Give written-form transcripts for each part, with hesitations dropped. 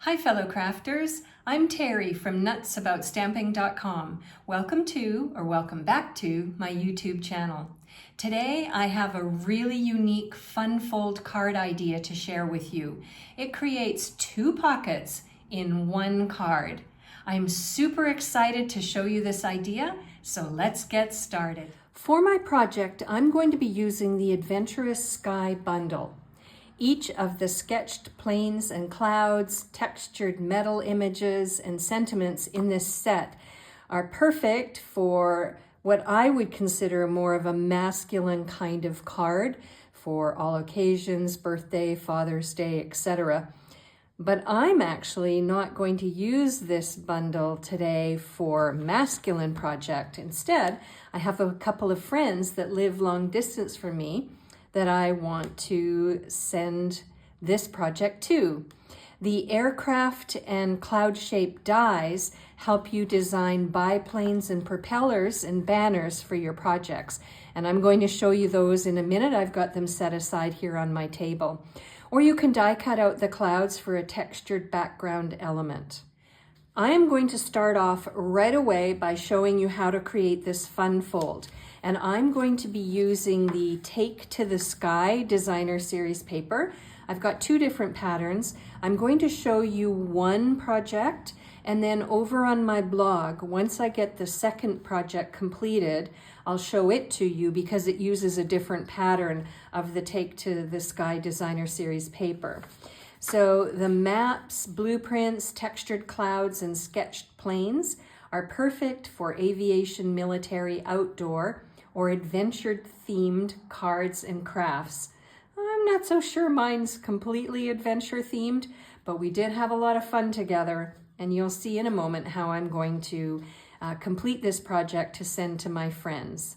Hi fellow crafters, I'm Terri from nutsaboutsstamping.com. Welcome back to my YouTube channel. Today I have a really unique fun fold card idea to share with you. It creates 2 pockets in 1 card. I'm super excited to show you this idea, so let's get started. For my project, I'm going to be using the Adventurous Sky bundle. Each of the sketched planes and clouds, textured metal images, and sentiments in this set are perfect for what I would consider more of a masculine kind of card for all occasions, birthday, Father's Day, etc. But I'm actually not going to use this bundle today for masculine project. Instead, I have a couple of friends that live long distance from me that I want to send this project to. The aircraft and cloud-shaped dies help you design biplanes and propellers and banners for your projects. And I'm going to show you those in a minute. I've got them set aside here on my table. Or you can die cut out the clouds for a textured background element. I am going to start off right away by showing you how to create this fun fold. And I'm going to be using the Take to the Sky Designer Series paper. I've got 2 different patterns. I'm going to show you one project, and then over on my blog, once I get the second project completed, I'll show it to you because it uses a different pattern of the Take to the Sky Designer Series paper. So the maps, blueprints, textured clouds, and sketched planes are perfect for aviation, military, outdoor, or adventure-themed cards and crafts. I'm not so sure mine's completely adventure-themed, but we did have a lot of fun together, and you'll see in a moment how I'm going to complete this project to send to my friends.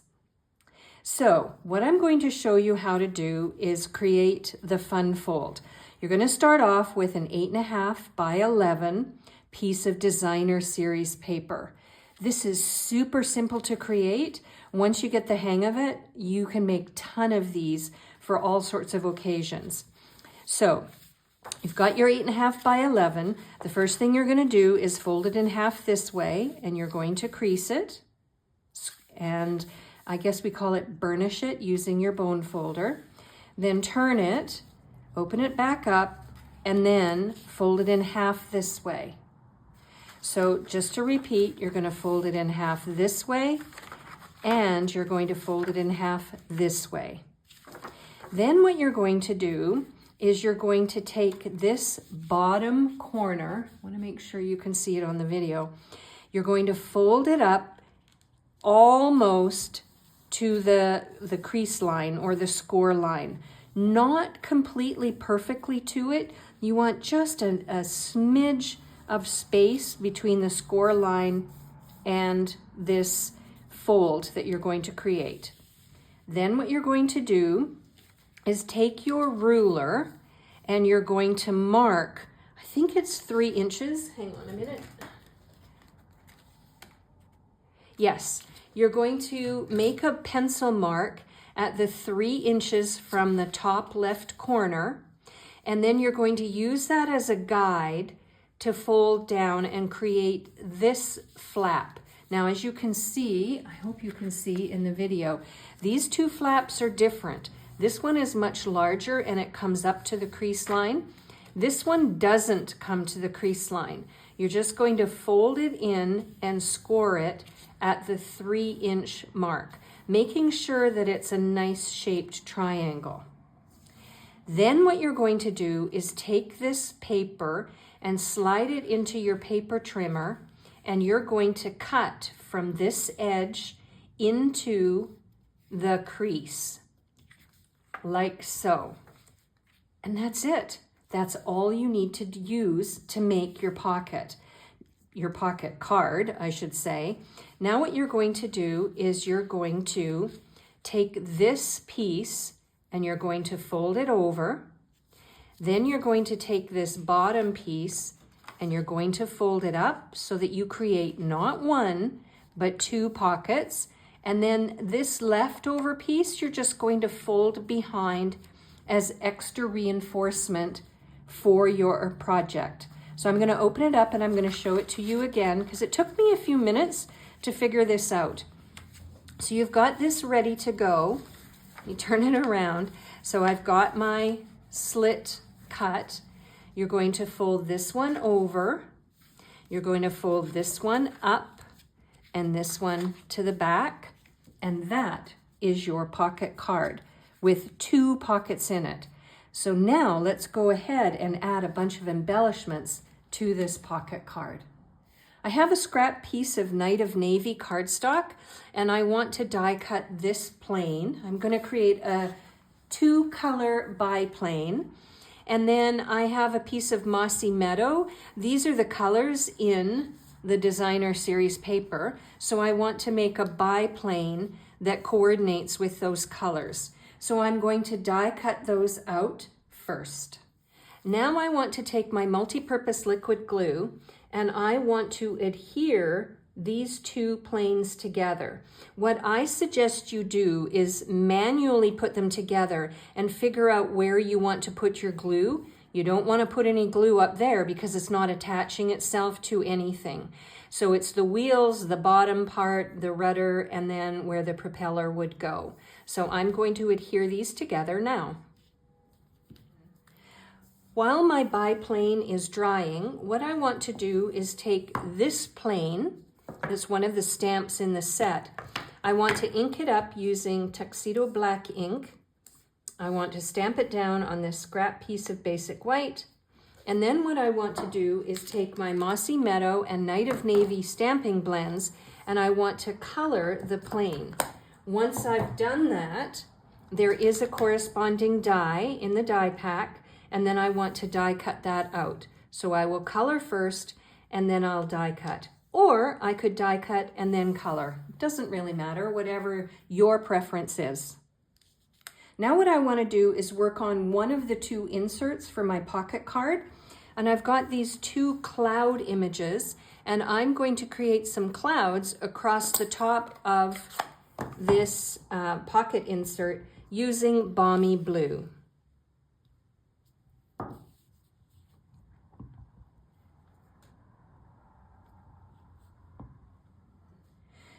So what I'm going to show you how to do is create the fun fold. You're going to start off with an 8.5 by 11 piece of designer series paper. This is super simple to create. Once you get the hang of it, you can make a ton of these for all sorts of occasions. So you've got your 8.5 by 11. The first thing you're going to do is fold it in half this way, and you're going to crease it. And I guess we call it burnish it using your bone folder. Then turn it, open it back up, and then fold it in half this way. So just to repeat, you're going to fold it in half this way, and you're going to fold it in half this way. Then what you're going to do is you're going to take this bottom corner, I want to make sure you can see it on the video, you're going to fold it up almost to the crease line or the score line. Not completely perfectly to it. You want just a smidge of space between the score line and this fold that you're going to create. Then what you're going to do is take your ruler and you're going to mark, I think it's 3 inches. Hang on a minute. Yes, you're going to make a pencil mark at the 3 inches from the top left corner, and then you're going to use that as a guide to fold down and create this flap. Now, as you can see, I hope you can see in the video, these 2 flaps are different. This one is much larger and it comes up to the crease line. This one doesn't come to the crease line. You're just going to fold it in and score it at the 3-inch mark, making sure that it's a nice shaped triangle. Then what you're going to do is take this paper and slide it into your paper trimmer, and you're going to cut from this edge into the crease, like so. And that's it. That's all you need to use to make your pocket card, I should say. Now what you're going to do is you're going to take this piece and you're going to fold it over. Then you're going to take this bottom piece and you're going to fold it up so that you create not 1, but 2 pockets. And then this leftover piece, you're just going to fold behind as extra reinforcement for your project. So I'm going to open it up and I'm going to show it to you again because it took me a few minutes to figure this out. So you've got this ready to go. You turn it around. So I've got my slit cut. You're going to fold this one over. You're going to fold this one up and this one to the back. And that is your pocket card with 2 pockets in it. So now let's go ahead and add a bunch of embellishments to this pocket card. I have a scrap piece of Night of Navy cardstock and I want to die cut this plain. I'm going to create a 2-color biplane. And then I have a piece of Mossy Meadow. These are the colors in the designer series paper. So I want to make a biplane that coordinates with those colors. So I'm going to die cut those out first. Now I want to take my multi-purpose liquid glue and I want to adhere these 2 planes together. What I suggest you do is manually put them together and figure out where you want to put your glue. You don't want to put any glue up there because it's not attaching itself to anything. So it's the wheels, the bottom part, the rudder, and then where the propeller would go. So I'm going to adhere these together now. While my biplane is drying, what I want to do is take this plane, that's one of the stamps in the set. I want to ink it up using Tuxedo Black ink. I want to stamp it down on this scrap piece of basic white. And then what I want to do is take my Mossy Meadow and Night of Navy stamping blends and I want to color the plane. Once I've done that, there is a corresponding die in the die pack and then I want to die cut that out. So I will color first and then I'll die cut. Or I could die cut and then color. It doesn't really matter, whatever your preference is. Now what I want to do is work on one of the 2 inserts for my pocket card. And I've got these 2 cloud images and I'm going to create some clouds across the top of this pocket insert using Balmy Blue.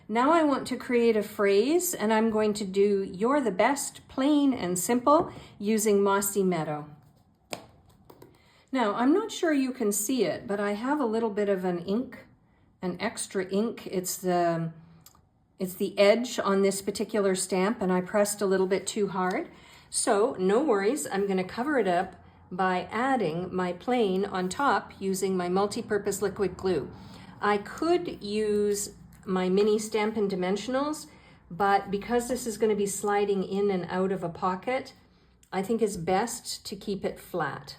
Now I want to create a phrase and I'm going to do "You're the best, plain and simple" using Mossy Meadow. Now I'm not sure you can see it, but I have a little bit of an extra ink. It's the edge on this particular stamp and I pressed a little bit too hard. So no worries, I'm going to cover it up by adding my plane on top using my multi-purpose liquid glue. I could use my mini Stampin' Dimensionals, but because this is going to be sliding in and out of a pocket, I think it's best to keep it flat.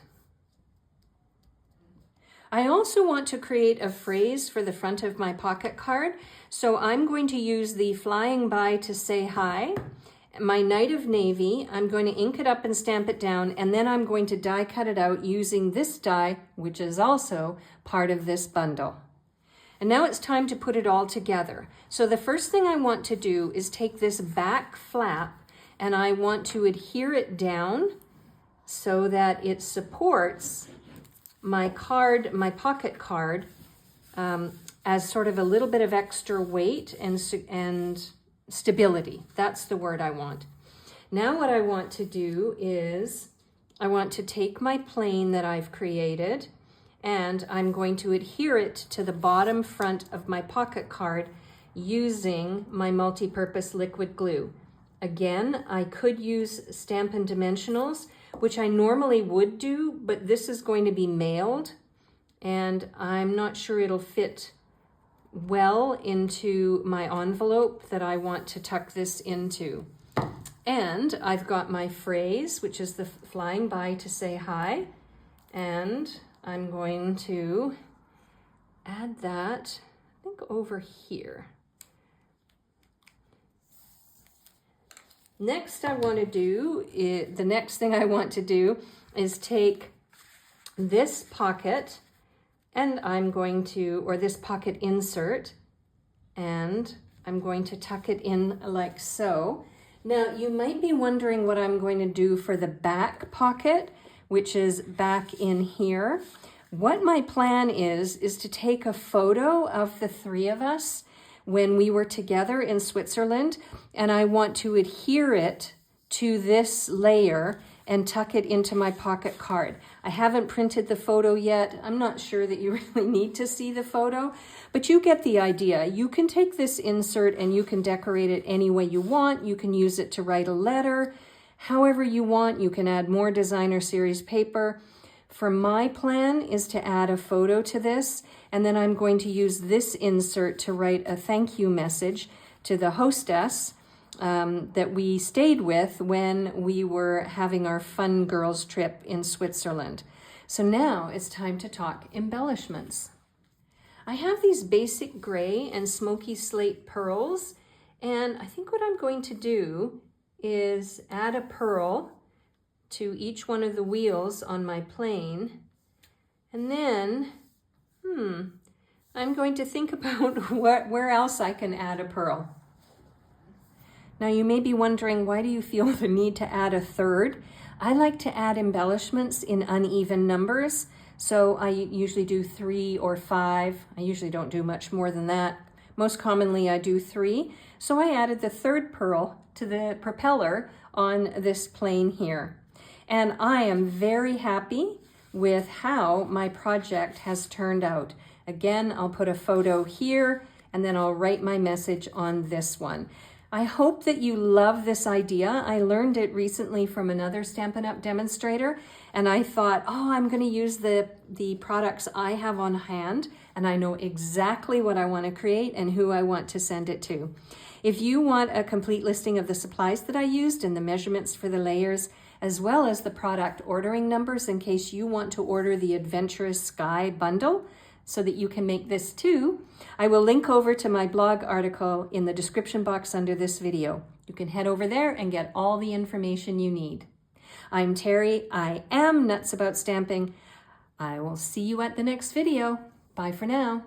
I also want to create a phrase for the front of my pocket card, so I'm going to use the Flying By to Say Hi. My Night of Navy, I'm going to ink it up and stamp it down, and then I'm going to die cut it out using this die, which is also part of this bundle. And now it's time to put it all together. So the first thing I want to do is take this back flap and I want to adhere it down so that it supports my card, my pocket card, as sort of a little bit of extra weight and stability. That's the word I want. Now what I want to do is I want to take my plane that I've created and I'm going to adhere it to the bottom front of my pocket card using my multi-purpose liquid glue. Again, I could use Stampin' Dimensionals, which I normally would do, but this is going to be mailed and I'm not sure it'll fit well into my envelope that I want to tuck this into. And I've got my phrase, which is the Flying By to Say Hi, and I'm going to add that, I think, over here. Next I want to do, the next thing I want to do is take this pocket and I'm going to, or this pocket insert, and I'm going to tuck it in like so. Now you might be wondering what I'm going to do for the back pocket, which is back in here. What my plan is to take a photo of the three of us when we were together in Switzerland, and I want to adhere it to this layer and tuck it into my pocket card. I haven't printed the photo yet. I'm not sure that you really need to see the photo, but you get the idea. You can take this insert and you can decorate it any way you want. You can use it to write a letter, however you want. You can add more designer series paper. For my plan is to add a photo to this, and then I'm going to use this insert to write a thank you message to the hostess that we stayed with when we were having our fun girls trip in Switzerland. So now it's time to talk embellishments. I have these basic gray and smoky slate pearls, and I think what I'm going to do is add a pearl to each one of the wheels on my plane, and then I'm going to think about where else I can add a pearl. Now you may be wondering, why do you feel the need to add a third? I like to add embellishments in uneven numbers, so I usually do 3 or 5. I usually don't do much more than that. Most commonly I do 3. So I added the third pearl to the propeller on this plane here. And I am very happy with how my project has turned out. Again, I'll put a photo here and then I'll write my message on this one. I hope that you love this idea. I learned it recently from another Stampin' Up! Demonstrator, and I thought, oh, I'm going to use the products I have on hand, and I know exactly what I want to create and who I want to send it to. If you want a complete listing of the supplies that I used and the measurements for the layers, as well as the product ordering numbers in case you want to order the Adventurous Sky bundle, so that you can make this too, I will link over to my blog article in the description box under this video. You can head over there and get all the information you need. I'm Terri. I am Nuts About Stamping. I will see you at the next video. Bye for now.